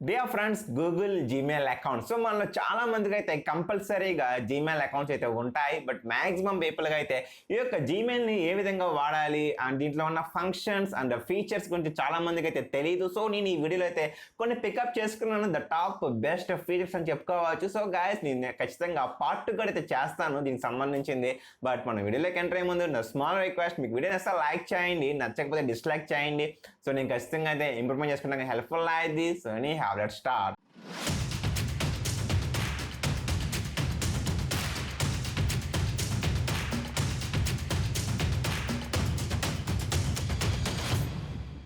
Dear friends, Google Gmail account. So మనలో చాలా మందికి అయితే కంపల్సరీగా జీమెయిల్ అకౌంట్స్ అయితే ఉంటాయి. బట్ మ్యాక్సిమం పీపుల్గా అయితే ఈ యొక్క జీమెయిల్ని ఏ విధంగా వాడాలి అండ్ దీంట్లో ఉన్న ఫంక్షన్స్ అండ్ ఫీచర్స్ గురించి చాలా మందికి అయితే తెలియదు. సో నేను ఈ వీడియోలో అయితే కొన్ని పికప్ చేసుకున్నాను, ద టాప్ బెస్ట్ ఫీచర్స్ అని చెప్పుకోవచ్చు. సో గాయస్, నేను ఖచ్చితంగా పార్ట్ 2 కూడా అయితే చేస్తాను దీనికి సంబంధించింది. బట్ మన వీడియోలోకి ఎంటర్ అయ్యే ముందు నా స్మాల్ రిక్వెస్ట్, మీకు వీడియో నచ్చితే లైక్ చేయండి, నచ్చకపోతే డిస్లైక్ చేయండి. సో నేను ఖచ్చితంగా అయితే ఇంప్రూవ్మెంట్ చేసుకుంటాను, హెల్ప్ఫుల్ అయ్యింది. So let's start.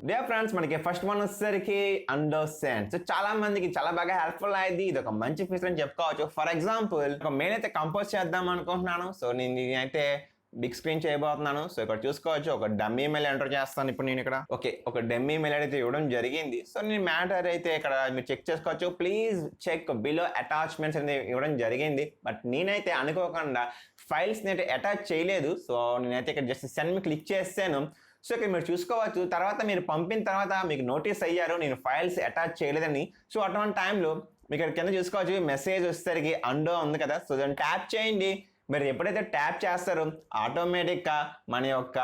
Dear friends, మనకి ఫస్ట్ వన్ వచ్చేసరికి అండర్స్టాండ్. సో చాలా మందికి చాలా బాగా హెల్ప్ఫుల్ అయ్యింది. ఇది ఒక మంచి ఫీచర్ అని చెప్పుకోవచ్చు. ఫర్ ఎగ్జాంపుల్, ఒక మెయిల్ అయితే కంపోజ్ చేద్దాం అనుకుంటున్నాను. సో నేనైతే బిగ్ స్క్రీన్ చేయబోతున్నాను. సో ఇక్కడ చూసుకోవచ్చు, ఒక డమ్మీ మెయిల్ ఎంటర్ చేస్తాను ఇప్పుడు నేను ఇక్కడ. ఓకే, ఒక డమ్మీ మెయిల్ అయితే ఇవ్వడం జరిగింది. సో నేను మ్యాటర్ అయితే ఇక్కడ మీరు చెక్ చేసుకోవచ్చు. ప్లీజ్ చెక్ బిలో అటాచ్మెంట్స్ అనేది ఇవ్వడం జరిగింది. బట్ నేనైతే అనుకోకుండా ఫైల్స్ని అయితే అటాచ్ చేయలేదు. సో నేనైతే ఇక్కడ జస్ట్ సెండ్ మీ క్లిక్ చేస్తాను. సో ఇక్కడ మీరు చూసుకోవచ్చు, తర్వాత మీరు పంపిన తర్వాత మీకు నోటీస్ అయ్యారు నేను ఫైల్స్ అటాచ్ చేయలేదని. సో అటువంటి టైంలో మీకు ఇక్కడ కింద చూసుకోవచ్చు, మెసేజ్ వచ్చేసరికి అండో ఉంది కదా. సో దాన్ని ట్యాప్ చేయండి. మీరు ఎప్పుడైతే ట్యాప్ చేస్తారో ఆటోమేటిక్గా మన యొక్క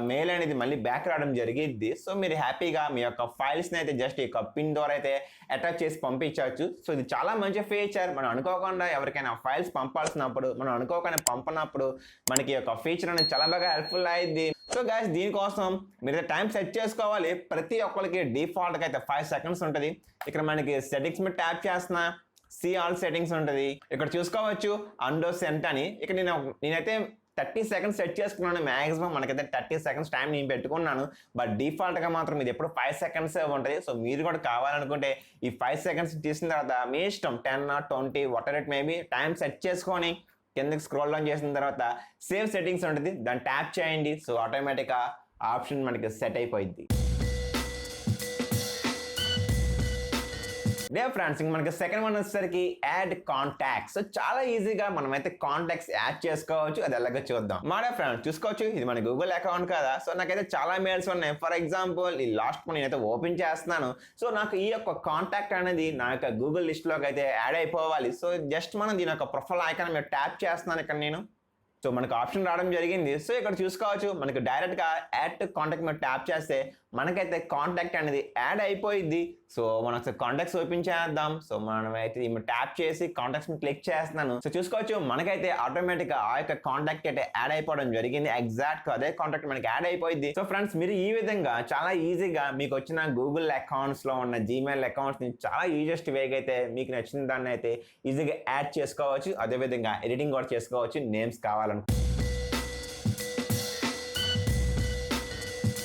మెయిల్ అనేది మళ్ళీ బ్యాక్ రావడం జరిగిద్ది. సో మీరు హ్యాపీగా మీ యొక్క ఫైల్స్ని అయితే జస్ట్ ఈ పిన్ ద్వారా అయితే అటాచ్ చేసి పంపించవచ్చు. సో ఇది చాలా మంచి ఫీచర్. మనం అనుకోకుండా ఎవరికైనా ఫైల్స్ పంపాల్సినప్పుడు, మనం అనుకోకుండా పంపినప్పుడు మనకి యొక్క ఫీచర్ అనేది చాలా బాగా హెల్ప్ఫుల్ అయ్యింది. సో గైస్, దీనికోసం మీరు టైం సెట్ చేసుకోవాలి. ప్రతి ఒక్కరికి డిఫాల్ట్గా అయితే 5 సెకండ్స్ ఉంటుంది. ఇక్కడ మనకి సెట్టింగ్స్ మీద ట్యాప్ చేస్తున్నా, సి ఆల్ సెట్టింగ్స్ ఉంటుంది. ఇక్కడ చూసుకోవచ్చు అండో సెంట్ అని. ఇక్కడ నేనైతే 30 సెకండ్స్ సెట్ చేసుకున్నాను. మ్యాక్సిమం మనకైతే 30 సెకండ్స్ టైం నేను పెట్టుకున్నాను. బట్ డిఫాల్ట్గా మాత్రం ఇది ఎప్పుడు 5 సెకండ్స్ ఉంటుంది. సో మీరు కూడా కావాలనుకుంటే ఈ 5 సెకండ్స్ తీసిన తర్వాత మీ ఇష్టం 10 or 20 water it maybe time set చేసుకొని కిందకి స్క్రోల్ డౌన్ చేసిన తర్వాత సేవ్ సెట్టింగ్స్ ఉంటుంది, దాన్ని ట్యాప్ చేయండి. సో ఆటోమేటిక్గా ఆప్షన్ మనకి సెట్ అయిపోయింది. డియర్ ఫ్రెండ్స్, మనకి సెకండ్ వన్ వచ్చేసరికి యాడ్ కాంటాక్ట్స్. సో చాలా ఈజీగా మనమైతే కాంటాక్ట్స్ యాడ్ చేసుకోవచ్చు. అది ఎలాగో చూద్దాం. మా ఫ్రెండ్స్ చూసుకోవచ్చు, ఇది మన గూగుల్ అకౌంట్ కదా. సో నాకైతే చాలా మెయిల్స్ ఉన్నాయి. ఫర్ ఎగ్జాంపుల్ ఈ లాస్ట్ వన్ నేనైతే ఓపెన్ చేస్తున్నాను. సో నాకు ఈ యొక్క కాంటాక్ట్ అనేది నా యొక్క గూగుల్ లిస్ట్లోకి అయితే యాడ్ అయిపోవాలి. సో జస్ట్ మనం దీని యొక్క ప్రొఫైల్ ఐకాన్ మీద ట్యాప్ చేస్తున్నాను ఇక్కడ నేను. సో మనకు ఆప్షన్ రావడం జరిగింది. సో ఇక్కడ చూసుకోవచ్చు, మనకు డైరెక్ట్గా యాడ్ టు కాంటాక్ట్ మీద ట్యాప్ చేస్తే మనకైతే కాంటాక్ట్ అనేది యాడ్ అయిపోయింది. సో మనం కాంటాక్ట్స్ ఓపెన్ చేద్దాం. సో మనమైతే ట్యాప్ చేసి కాంటాక్ట్స్ మీద క్లిక్ చేస్తున్నాను. సో చూసుకోవచ్చు, మనకైతే ఆటోమేటిక్గా ఆ యొక్క కాంటాక్ట్ అయితే యాడ్ అయిపోవడం జరిగింది. ఎగ్జాక్ట్ అదే కాంటాక్ట్ మనకి యాడ్ అయిపోయింది. సో ఫ్రెండ్స్, మీరు ఈ విధంగా చాలా ఈజీగా మీకు వచ్చిన గూగుల్ అకౌంట్స్ లో ఉన్న జీమెయిల్ అకౌంట్స్ ని చాలా ఈజియెస్ట్ వేగా అయితే మీకు నచ్చిన దాన్ని అయితే ఈజీగా యాడ్ చేసుకోవచ్చు. అదేవిధంగా ఎడిటింగ్ కూడా చేసుకోవచ్చు నేమ్స్ కావాలని.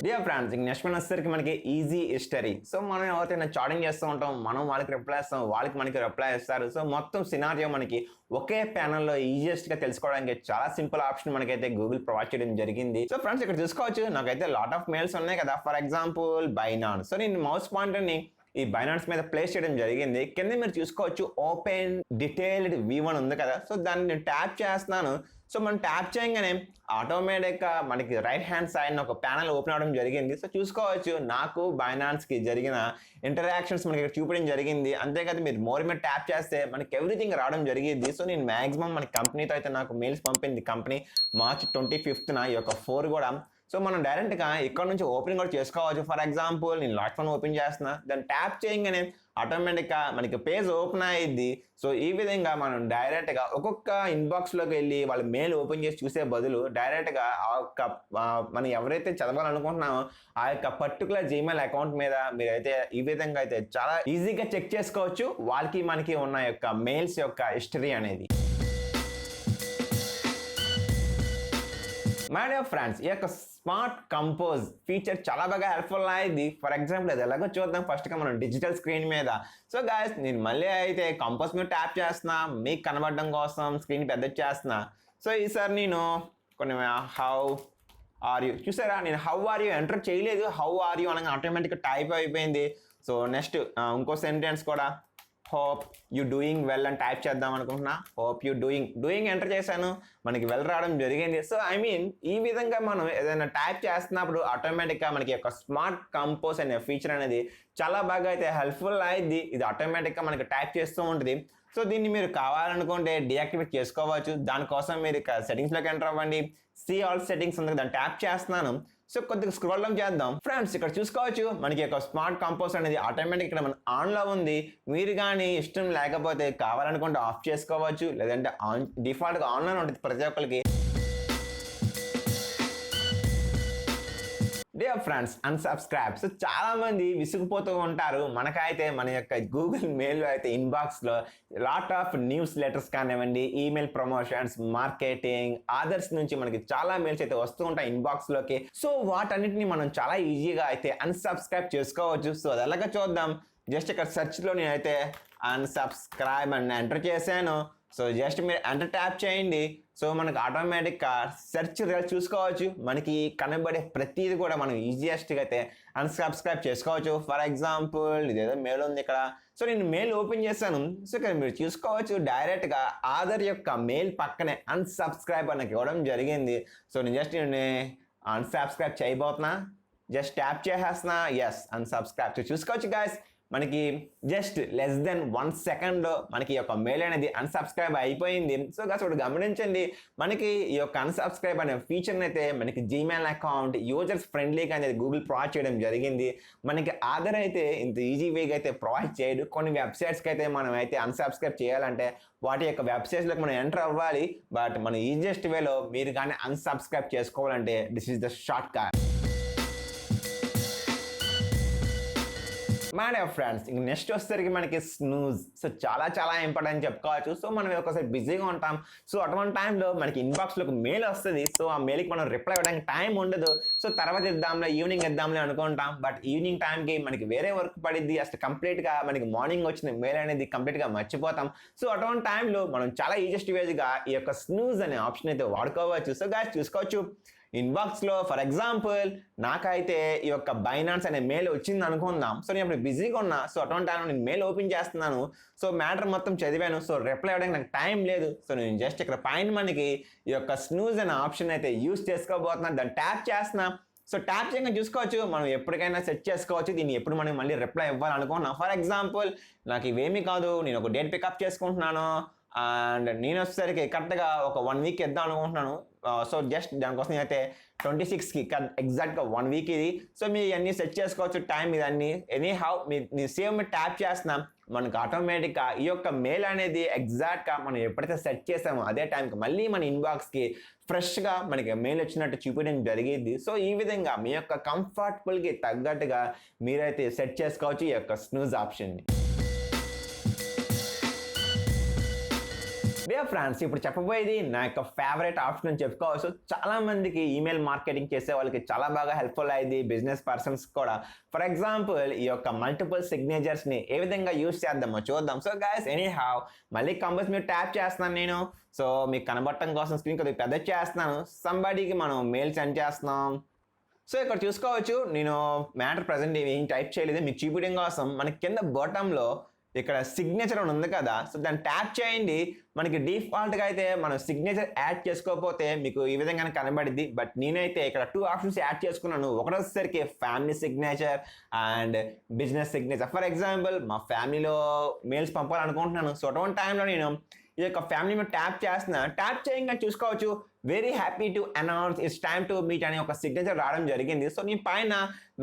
డియర్ ఫ్రెండ్స్, నెక్స్ట్ వన్ వచ్చేసరికి మనకి ఈజీ హిస్టరీ. సో మనం ఎవరైనా చాటింగ్ చేస్తూ ఉంటాం, మనం వాళ్ళకి రిప్లై ఇస్తాం, వాళ్ళకి మనకి రిప్లై ఇస్తారు. సో మొత్తం సినారియో మనకి ఒకే ప్యానల్లో ఈజియెస్ట్గా తెలుసుకోవడానికి చాలా సింపుల్ ఆప్షన్ మనకైతే గూగుల్ ప్రొవైడ్ చేయడం జరిగింది. సో ఫ్రెండ్స్, ఇక్కడ చూసుకోవచ్చు, నాకైతే లాట్ ఆఫ్ మెయిల్స్ ఉన్నాయి కదా. For example Binance. సో నేను మౌస్ పాయింటర్ని ఈ బైనాన్స్ మీద ప్లేస్ చేయడం జరిగింది. కింద మీరు చూసుకోవచ్చు ఓపెన్ డీటెయిల్డ్ V1 ఉంది కదా. సో దాన్ని నేను ట్యాప్ చేస్తున్నాను. సో మనం ట్యాప్ చేయగానే ఆటోమేటిక్గా మనకి రైట్ హ్యాండ్ సైడ్ ఒక ప్యానల్ ఓపెన్ అవడం జరిగింది. సో చూసుకోవచ్చు, నాకు బైనాన్స్కి జరిగిన ఇంటరాక్షన్స్ మనకి ఇక్కడ చూపించడం జరిగింది. అంతేకాదు మీరు మోర్ మీద ట్యాప్ చేస్తే మనకి ఎవ్రీథింగ్ రావడం జరిగింది. సో నేను మ్యాక్సిమం మన కంపెనీతో అయితే నాకు మెయిల్స్ పంపింది కంపెనీ March 25th ఈ యొక్క 4 కూడా. సో మనం డైరెక్ట్గా ఇక్కడ నుంచి ఓపెన్ కూడా చేసుకోవచ్చు. ఫర్ ఎగ్జాంపుల్ నేను లాస్ట్ వన్ ఓపెన్ చేస్తున్నా, దాన్ని ట్యాప్ చేయగానే ఆటోమేటిక్గా మనకి పేజ్ ఓపెన్ అయ్యిద్ది. సో ఈ విధంగా మనం డైరెక్ట్గా ఒక్కొక్క ఇన్బాక్స్లోకి వెళ్ళి వాళ్ళ మెయిల్ ఓపెన్ చేసి చూసే బదులు డైరెక్ట్గా ఆ యొక్క మనం ఎవరైతే చదవాలనుకుంటున్నామో ఆ యొక్క పర్టికులర్ జీమెయిల్ అకౌంట్ మీద మీరైతే ఈ విధంగా అయితే చాలా ఈజీగా చెక్ చేసుకోవచ్చు వాళ్ళకి మనకి ఉన్న యొక్క మెయిల్స్ యొక్క హిస్టరీ అనేది. మై డియర్ ఫ్రెండ్స్, ఈ యొక్క స్మార్ట్ కంపోజ్ ఫీచర్ చాలా బాగా హెల్ప్ఫుల్ అయింది. ఫర్ ఎగ్జాంపుల్ అది ఎలాగో చూద్దాం. ఫస్ట్గా మనం డిజిటల్ స్క్రీన్ మీద. సో గాయస్, నేను మళ్ళీ అయితే కంపోజ్ మీద ట్యాప్ చేస్తున్నా, మీకు కనబడడం కోసం స్క్రీన్ పెద్ద చేస్తున్నా. సో ఈసారి నేను కొన్ని హౌ ఆర్ యూ చూసారా, నేను హౌ ఆర్ యూ ఎంటర్ చేయలేదు, హౌ ఆర్ యూ అనగా ఆటోమేటిక్గా టైప్ అయిపోయింది. సో నెక్స్ట్ ఇంకో సెంటెన్స్ కూడా హోప్ యూ డూయింగ్ వెల్ అని టైప్ చేద్దాం అనుకుంటున్నా. హోప్ యూ డూయింగ్ ఎంటర్ చేశాను, మనకి వెల్ రావడం జరిగింది. సో ఐ మీన్ ఈ విధంగా మనం ఏదైనా టైప్ చేస్తున్నప్పుడు ఆటోమేటిక్గా మనకి ఒక స్మార్ట్ కంపోజ్ అనే ఫీచర్ అనేది చాలా బాగా అయితే హెల్ప్ఫుల్ అయింది. ఇది ఆటోమేటిక్గా మనకి టైప్ చేస్తూ ఉంటుంది. సో దీన్ని మీరు కావాలనుకుంటే డియాక్టివేట్ చేసుకోవచ్చు. దానికోసం మీరు ఇక సెట్టింగ్స్లోకి ఎంటర్ అవ్వండి. సీ ఆల్ సెట్టింగ్స్ ఉంది, దాన్ని ట్యాప్ చేస్తున్నాను. సో కొద్దిగా స్క్రోల్ డౌన్ చేద్దాం. ఫ్రెండ్స్ ఇక్కడ చూసుకోవచ్చు మనకి ఒక స్మార్ట్ కంపోజ్ అనేది ఆటోమేటిక్ ఇక్కడ మన ఆన్లో ఉంది. మీరు కానీ ఇష్టం లేకపోతే కావాలనుకుంటే ఆఫ్ చేసుకోవచ్చు, లేదంటే ఆన్ డిఫాల్ట్గా ఆన్లో ఉంటుంది ప్రతి ఒక్కరికి. Dear friends unsubscribe. సో చాలా మంది విసిగిపోతూ ఉంటారు. మనకైతే మన యొక్క గూగుల్ మెయిల్లో అయితే ఇన్బాక్స్లో లాట్ ఆఫ్ న్యూస్ లెటర్స్ కానివ్వండి, ఈమెయిల్ ప్రమోషన్స్, మార్కెటింగ్, ఆదర్స్ నుంచి మనకి చాలా మెయిల్స్ అయితే వస్తూ ఉంటాయి ఇన్బాక్స్లోకి. సో వాటన్నిటిని మనం చాలా ఈజీగా అయితే అన్సబ్స్క్రైబ్ చేసుకోవచ్చు. సో అది ఎలాగో చూద్దాం. జస్ట్ ఇక్కడ సెర్చ్లో నేనైతే అన్సబ్స్క్రైబ్ అని ఎంటర్ చేశాను. సో జస్ట్ మీరు ఎంటర్ ట్యాప్ చేయండి. సో మనకు ఆటోమేటిక్గా సెర్చ్ రిజల్ట్ చూసుకోవచ్చు. మనకి కనబడే ప్రతిదీ కూడా మనం ఈజియెస్ట్గా అయితే అన్సబ్స్క్రైబ్ చేసుకోవచ్చు. ఫర్ ఎగ్జాంపుల్ ఇదేదో మెయిల్ ఉంది ఇక్కడ. సో నేను మెయిల్ ఓపెన్ చేశాను. సో ఇక్కడ మీరు చూసుకోవచ్చు డైరెక్ట్గా ఆధార్ యొక్క మెయిల్ పక్కనే అన్సబ్స్క్రైబ్ అని ఇవ్వడం జరిగింది. సో నేను జస్ట్ అన్సబ్స్క్రైబ్ చేయబోతున్నా. జస్ట్ ట్యాప్ చేసేస్తున్నా. Yes unsubscribe. సో చూసుకోవచ్చు గాయస్ మనకి జస్ట్ లెస్ దెన్ 1 సెకండ్లో మనకి ఈ యొక్క మెయిల్ అనేది అన్సబ్స్క్రైబ్ అయిపోయింది. సో గాస్ ఒకటి గమనించండి, మనకి ఈ యొక్క అన్సబ్స్క్రైబ్ అనే ఫీచర్ని అయితే మనకి జీమెయిల్ అకౌంట్ యూజర్స్ ఫ్రెండ్లీగా అనేది గూగుల్ ప్రొవైడ్ చేయడం జరిగింది. మనకి ఆధార్ అయితే ఇంత ఈజీ వేగా అయితే ప్రొవైడ్ చేయడు. కొన్ని వెబ్సైట్స్కి అయితే మనం అయితే అన్సబ్స్క్రైబ్ చేయాలంటే వాటి యొక్క వెబ్సైట్స్లోకి మనం ఎంటర్ అవ్వాలి. బట్ మన ఈజియెస్ట్ వేలో మీరు కానీ అన్సబ్స్క్రైబ్ చేసుకోవాలంటే this is the short cut. My dear friends ఇంక నెక్స్ట్ వచ్చేసరికి మనకి స్నూజ్. సో చాలా ఇంపార్టెంట్ చెప్పుకోవచ్చు. సో మనం ఒకసారి బిజీగా ఉంటాం. సో అటువంటి టైంలో మనకి ఇన్బాక్స్లోకి మెయిల్ వస్తుంది. సో ఆ మెయిల్కి మనం రిప్లై ఇవ్వడానికి టైం ఉండదు. సో తర్వాత ఇద్దాంలే, ఈవినింగ్ ఇద్దాంలే అనుకుంటాం. బట్ ఈవినింగ్ టైంకి మనకి వేరే వర్క్ పడిద్ది. అసలు కంప్లీట్గా మనకి మార్నింగ్ వచ్చిన మెయిల్ అనేది కంప్లీట్గా మర్చిపోతాం. సో అటువంటి టైంలో మనం చాలా ఈజియెస్ట్ వేగా ఈ యొక్క స్నూజ్ అనే ఆప్షన్ అయితే వాడుకోవచ్చు. సో గాయ్స్ చూసుకోవచ్చు ఇన్బాక్స్లో ఫర్ ఎగ్జాంపుల్ నాకైతే ఈ యొక్క బైనాన్స్ అనే మెయిల్ వచ్చింది అనుకుందాం. సో నేను ఇప్పుడు బిజీగా ఉన్నా. సో అటువంటి టైంలో నేను మెయిల్ ఓపెన్ చేస్తున్నాను. సో మ్యాటర్ మొత్తం చదివాను. సో రిప్లై ఇవ్వడానికి నాకు టైం లేదు. సో నేను జస్ట్ ఇక్కడ పైన మనకి ఈ యొక్క స్నూజ్ అనే ఆప్షన్ అయితే యూజ్ చేసుకోబోతున్నాను. దాన్ని ట్యాప్ చేస్తున్నా. సో ట్యాప్ చేయగా చూసుకోవచ్చు మనం ఎప్పటికైనా సెట్ చేసుకోవచ్చు దీన్ని ఎప్పుడు మనం మళ్ళీ రిప్లై ఇవ్వాలనుకున్నాం. ఫర్ ఎగ్జాంపుల్ నాకు ఇవేమీ కాదు, నేను ఒక డేట్ పికప్ చేసుకుంటున్నాను అండ్ నేను వచ్చేసరికి కరెక్ట్గా ఒక 1 వీక్ ఇద్దాం అనుకుంటున్నాను. సో జస్ట్ దానికోసం నేనైతే 26కి ఎగ్జాక్ట్గా 1 వీక్ ఇది. సో మీరు ఇవన్నీ సెట్ చేసుకోవచ్చు టైం ఇదన్నీ. ఎనీ హౌ మీరు సేమ్ మీరు ట్యాప్ చేస్తున్నాం మనకు ఆటోమేటిక్గా ఈ యొక్క మెయిల్ అనేది ఎగ్జాక్ట్గా మనం ఎప్పుడైతే సెట్ చేసామో అదే టైంకి మళ్ళీ మన ఇన్బాక్స్కి ఫ్రెష్గా మనకి మెయిల్ వచ్చినట్టు చూపించడం జరిగింది. సో ఈ విధంగా మీ యొక్క కంఫర్టబుల్కి తగ్గట్టుగా మీరైతే సెట్ చేసుకోవచ్చు ఈ యొక్క స్నూజ్ ఆప్షన్ని. డియర్ ఫ్రెండ్స్ ఇప్పుడు చెప్పబోయేది నా యొక్క ఫేవరెట్ ఆప్షన్ అని చెప్పుకోవచ్చు. చాలా మందికి ఈమెయిల్ మార్కెటింగ్ చేసే వాళ్ళకి చాలా బాగా హెల్ప్ఫుల్ అయ్యింది, బిజినెస్ పర్సన్స్ కూడా. ఫర్ ఎగ్జాంపుల్ ఈ యొక్క మల్టిపుల్ సిగ్నేచర్స్ని ఏ విధంగా యూజ్ చేద్దామో చూద్దాం. సో గైస్ ఎనీ హావ్ మళ్ళీ కంపల్స్ మీరు ట్యాప్ చేస్తున్నాను నేను. సో మీకు కనబడటం కోసం స్క్రీన్ కొద్దిగా పెద్ద చేస్తున్నాను. సంబడికి మనం మెయిల్ సెండ్ చేస్తున్నాం. సో ఇక్కడ చూసుకోవచ్చు నేను మ్యాటర్ ప్రజెంట్ ఏం టైప్ చేయలేదు, మీకు చూపించడం కోసం మనకి కింద బాటంలో ఇక్కడ సిగ్నేచర్ అని ఉంది కదా. సో దాన్ని ట్యాప్ చేయండి. మనకి డిఫాల్ట్గా అయితే మనం సిగ్నేచర్ యాడ్ చేసుకోకపోతే మీకు ఈ విధంగా కనబడిద్ది. బట్ నేనైతే ఇక్కడ 2 ఆప్షన్స్ యాడ్ చేసుకున్నాను. ఒకటి వచ్చేసరికి family signature and business signature. For example మా ఫ్యామిలీలో మెయిల్స్ పంపాలనుకుంటున్నాను. సో అటువంటి టైంలో నేను ఈ యొక్క ఫ్యామిలీ మీద ట్యాప్ చేస్తున్నా. ట్యాప్ చేయగా చూసుకోవచ్చు very happy to announce it's time to meet అనే ఒక సిగ్నేచర్ రావడం జరిగింది. సో నేను పైన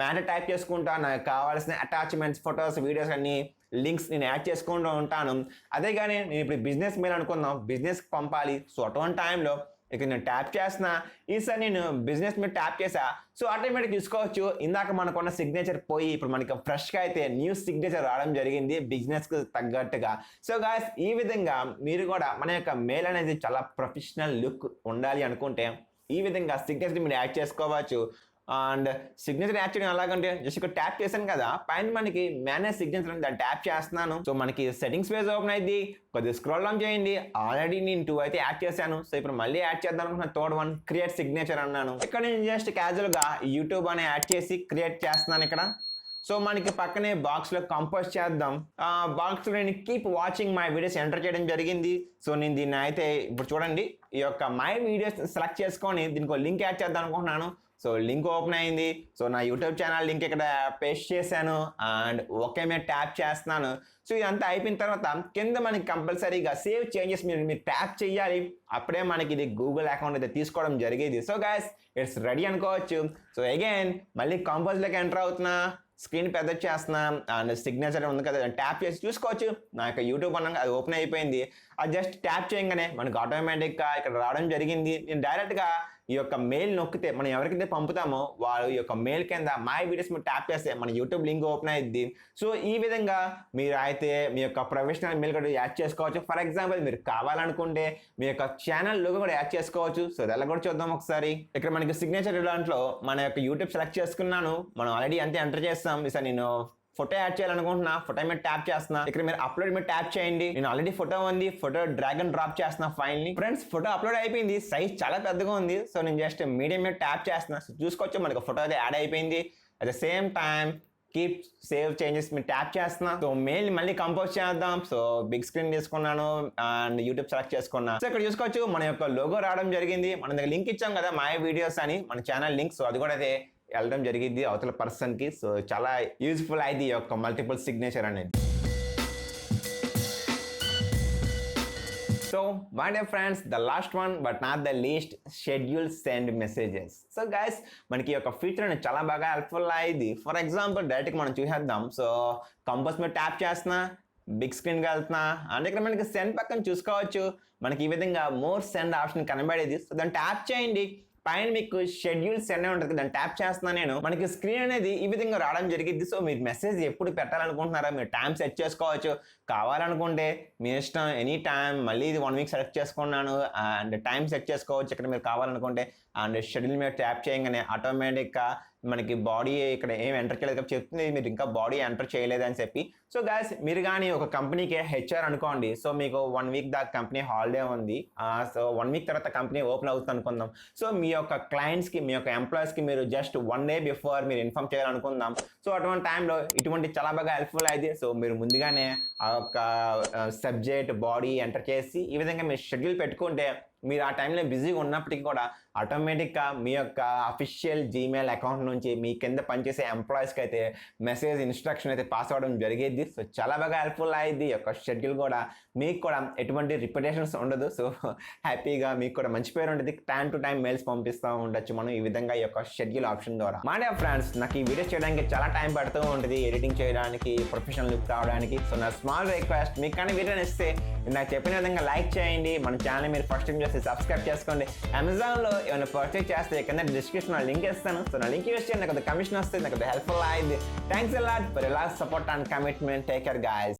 మ్యాటర్ టైప్ చేసుకుంటా, నాకు కావాల్సిన అటాచ్మెంట్స్, ఫొటోస్, వీడియోస్ అన్ని లింక్స్ నేను యాడ్ చేసుకుంటూ ఉంటాను. అదే కానీ నేను ఇప్పుడు బిజినెస్ మెయిల్ అనుకుందాం, బిజినెస్కి పంపాలి. సో అటువంటి టైంలో ఇక్కడ నేను ట్యాప్ చేస్తున్నా. ఈసారి నేను బిజినెస్ మీద ట్యాప్ చేసా. సో ఆటోమేటిక్ చూసుకోవచ్చు ఇందాక మనకున్న సిగ్నేచర్ పోయి ఇప్పుడు మనకి ఫ్రెష్గా అయితే న్యూ సిగ్నేచర్ రావడం జరిగింది బిజినెస్కి తగ్గట్టుగా. సో గాయస్ ఈ విధంగా మీరు కూడా మన యొక్క మెయిల్ అనేది చాలా ప్రొఫెషనల్ లుక్ ఉండాలి అనుకుంటే ఈ విధంగా సిగ్నేచర్ మీరు యాడ్ చేసుకోవచ్చు. అండ్ సిగ్నేచర్ యాడ్ చేయడం ఎలాగంటే జస్ట్ ఇక్కడ ట్యాప్ చేశాను కదా, పైన మనకి మేనేజ్ సిగ్నేచర్ అని దాన్ని ట్యాప్ చేస్తున్నాను. సో మనకి సెట్టింగ్స్ పేజ్ ఓపెన్ అయింది. కొద్దిగా స్క్రోల్ డౌన్ చేయండి. ఆల్రెడీ నేను 2 అయితే యాడ్ చేశాను. సో ఇప్పుడు మళ్ళీ యాడ్ చేద్దాం అనుకున్న థర్డ్ వన్ క్రియేట్ సిగ్నేచర్ అన్నాను. ఇక్కడ నేను జస్ట్ క్యాజువల్గా యూట్యూబ్ అని యాడ్ చేసి క్రియేట్ చేస్తున్నాను ఇక్కడ. సో మనకి పక్కనే బాక్స్లో కంపోజ్ చేద్దాం. బాక్స్లో నేను keep watching my videos enter చేయడం జరిగింది. సో నేను దీన్ని అయితే ఇప్పుడు చూడండి, ఈ యొక్క మై వీడియోస్ సెలెక్ట్ చేసుకొని దీనికి లింక్ యాడ్ చేద్దాం అనుకుంటున్నాను. సో లింక్ ఓపెన్ అయింది. సో నా యూట్యూబ్ ఛానల్ లింక్ ఇక్కడ పేస్ట్ చేశాను అండ్ ఓకే మీద ట్యాప్ చేస్తున్నాను. సో ఇదంతా అయిపోయిన తర్వాత కింద మనకి కంపల్సరీగా సేవ్ చేంజెస్ మీరు ట్యాప్ చేయాలి. అప్పుడే మనకి ఇది గూగుల్ అకౌంట్ అయితే తీసుకోవడం జరిగేది. సో గైస్ ఇట్స్ రెడీ అనుకోవచ్చు. సో అగైన్ మళ్ళీ కంపోజ్లోకి ఎంటర్ అవుతున్నా, స్క్రీన్ పెద్ద చేస్తున్నా అండ్ సిగ్నేచర్ ఉంది కదా ట్యాప్ చేసి చూసుకోవచ్చు. నా యొక్క యూట్యూబ్ అన్నాక అది ఓపెన్ అయిపోయింది. అది జస్ట్ ట్యాప్ చేయగానే మనకు ఆటోమేటిక్గా ఇక్కడ రావడం జరిగింది. నేను డైరెక్ట్గా ఈ యొక్క మెయిల్ నొక్కితే మనం ఎవరికైతే పంపుతామో వాళ్ళు ఈ యొక్క మెయిల్ కింద మై వీడియోస్ మీరు ట్యాప్ చేస్తే మన యూట్యూబ్ లింక్ ఓపెన్ అయ్యిద్ది. సో ఈ విధంగా మీరు అయితే మీ యొక్క ప్రొఫెషనల్ మెయిల్ కూడా యాడ్ చేసుకోవచ్చు. ఫర్ ఎగ్జాంపుల్ మీరు కావాలనుకుంటే మీ యొక్క ఛానల్ లోగో కూడా యాడ్ చేసుకోవచ్చు. సో అది కూడా చూద్దాం ఒకసారి. ఇక్కడ మనకి సిగ్నేచర్ దాంట్లో మన యొక్క యూట్యూబ్ సెలెక్ట్ చేసుకున్నాను. మనం ఆల్రెడీ అంతే ఎంటర్ చేస్తాం. ఈసారి నేను ఫోటో యాడ్ చేయాలనుకుంటున్నా, ఫోటో మీద ట్యాప్ చేస్తున్నా. ఇక్కడ మీరు అప్లోడ్ మీద ట్యాప్ చేయండి. నేను ఆల్రెడీ ఫోటో ఉంది, ఫోటో డ్రాగ్ అండ్ డ్రాప్ చేస్తున్నా ఫైల్ ని. ఫ్రెండ్స్ ఫోటో అప్లోడ్ అయిపోయింది, సైజ్ చాలా పెద్దగా ఉంది. సో నేను జస్ట్ మీడియం మీద ట్యాప్ చేస్తున్నా. సో చూసుకోవచ్చు మనకి ఫోటో అయితే యాడ్ అయిపోయింది. At the same time keep save changes మీరు ట్యాప్ చేస్తున్నా. సో మెయిల్ మళ్ళీ కంపోజ్ చేద్దాం. సో బిగ్ స్క్రీన్ తీసుకున్నాను అండ్ యూట్యూబ్ సెలెక్ట్ చేసుకున్నా. సో ఇక్కడ చూసుకోవచ్చు మన యొక్క లోగో రావడం జరిగింది. మన దగ్గర లింక్ ఇచ్చాం కదా మై వీడియోస్ అని, మన ఛానల్ లింక్. సో అది కూడా అయితే వెళ్ళడం జరిగింది అవతల పర్సన్కి. సో చాలా యూజ్ఫుల్ అయింది ఈ యొక్క మల్టిపుల్ సిగ్నేచర్ అనేది. So my dear friends, the last one but not the least, schedule send messages. So guys మనకి ఈ యొక్క ఫీచర్ అనేది చాలా బాగా హెల్ప్ఫుల్ అయింది. ఫర్ ఎగ్జాంపుల్ డైరెక్ట్గా మనం చూసేద్దాం. సో కంపోజ్ మీద ట్యాప్ చేస్తున్నా, బిగ్ స్క్రీన్కి వెళ్తున్నా అంటే ఇక్కడ మనకి సెండ్ పక్కన చూసుకోవచ్చు. మనకి ఈ విధంగా మోర్ సెండ్ ఆప్షన్ కనబడేది. సో దాన్ని ట్యాప్ చేయండి. పైన మీకు షెడ్యూల్ సెండ్ ఉంటుంది, దాన్ని ట్యాప్ చేస్తున్నాను నేను. మనకి స్క్రీన్ అనేది ఈ విధంగా రావడం జరిగింది. సో మీరు మెసేజ్ ఎప్పుడు పెట్టాలనుకుంటున్నారా మీరు టైం సెట్ చేసుకోవచ్చు. కావాలనుకుంటే మీ ఇష్టం ఎనీ టైం. మళ్ళీ ఇది 1 వీక్ సెలెక్ట్ చేసుకున్నాను అండ్ టైం సెట్ చేసుకోవచ్చు ఇక్కడ మీరు కావాలనుకుంటే. అండ్ షెడ్యూల్ మీద ట్యాప్ చేయగానే ఆటోమేటిక్గా మనకి బాడీ ఇక్కడ ఏం ఎంటర్ చేయలేదు చెప్తుంది, మీరు ఇంకా బాడీ ఎంటర్ చేయలేదని చెప్పి. సో గైస్ మీరు కానీ ఒక కంపెనీకి హెచ్ఆర్ అనుకోండి. సో మీకు 1 వీక్ దాకా కంపెనీ హాలిడే ఉంది. సో 1 వీక్ తర్వాత కంపెనీ ఓపెన్ అవుతుంది అనుకుందాం. సో మీ యొక్క క్లయింట్స్కి మీ యొక్క ఎంప్లాయీస్కి మీరు జస్ట్ 1 డే బిఫోర్ మీరు ఇన్ఫార్మ్ చేయాలనుకుందాం. సో అటువంటి టైంలో ఇటువంటి చాలా బాగా హెల్ప్ఫుల్ అయింది. సో మీరు ముందుగానే ఆ యొక్క సబ్జెక్ట్ బాడీ ఎంటర్ చేసి ఈ విధంగా మీరు షెడ్యూల్ పెట్టుకుంటే మీరు ఆ టైంలో బిజీగా ఉన్నప్పటికీ కూడా ఆటోమేటిక్గా మీ యొక్క అఫీషియల్ జీమెయిల్ అకౌంట్ నుంచి మీ కింద పనిచేసే ఎంప్లాయీస్కి అయితే మెసేజ్ ఇన్స్ట్రక్షన్ అయితే పాస్ అవ్వడం జరిగేది. సో చాలా బాగా హెల్ప్ఫుల్ అయ్యింది. ఈ యొక్క షెడ్యూల్ కూడా మీకు కూడా ఎటువంటి రిపిటేషన్స్ ఉండదు. సో హ్యాపీగా మీకు కూడా మంచి పేరు ఉంటుంది. టైం టు టైం మెయిల్స్ పంపిస్తూ ఉండొచ్చు మనం ఈ విధంగా ఈ యొక్క షెడ్యూల్ ఆప్షన్ ద్వారా. మా డియర్ ఫ్రెండ్స్, నాకు ఈ వీడియో చేయడానికి చాలా టైం పడుతూ ఉంటుంది, ఎడిటింగ్ చేయడానికి, ప్రొఫెషనల్ లుక్ రావడానికి. సో నా స్మాల్ రిక్వెస్ట్, మీకు కానీ వీడియో ఇస్తే నాకు చెప్పిన విధంగా లైక్ చేయండి. మన ఛానల్ మీరు ఫస్ట్ టైం చేస్తే సబ్స్క్రైబ్ చేసుకోండి. అమెజాన్లో ఏమైనా పర్చేజ్ చేస్తే కింద డిస్క్రిప్షన్లో లింక్ ఇస్తాను. సో నా లింక్ యూస్ చేయండి, నాకు కమిషన్ వస్తుంది, నాకు హెల్ప్ఫుల్ అయింది. Thanks a lot for your support and commitment. Take care guys.